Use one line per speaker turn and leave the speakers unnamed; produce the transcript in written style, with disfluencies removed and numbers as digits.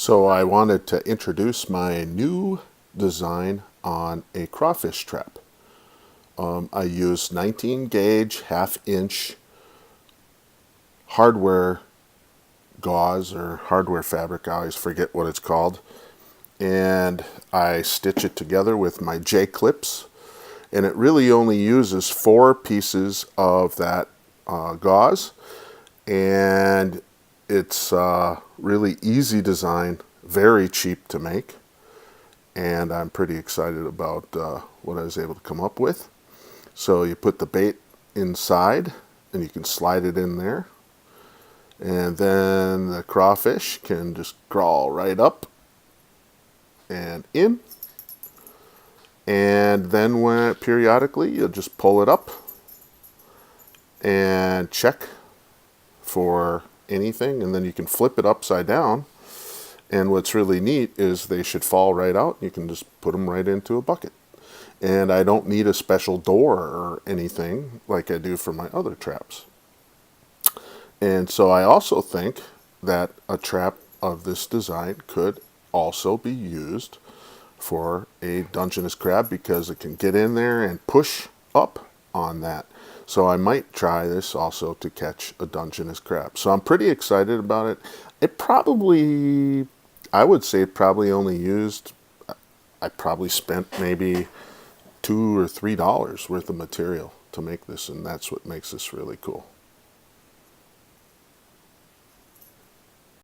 So I wanted to introduce my new design on a crawfish trap. I used 19 gauge half-inch hardware gauze or hardware fabric, I always forget what it's called, and I stitch it together with my J-clips, and it really only uses 4 pieces of that gauze, and it's really easy design, very cheap to make, and I'm pretty excited about what I was able to come up with. So you put the bait inside and you can slide it in there, and then the crawfish can just crawl right up and in, and then when periodically you'll just pull it up and check for anything, and then you can flip it upside down, and what's really neat is they should fall right out. You can just put them right into a bucket, and I don't need a special door or anything like I do for my other traps. And so I also think that a trap of this design could also be used for a Dungeness crab, because it can get in there and push up on that. So I might try this also to catch a Dungeness crab. So I'm pretty excited about it. I would say it probably only used, I probably spent maybe $2 or $3 worth of material to make this, and that's what makes this really cool.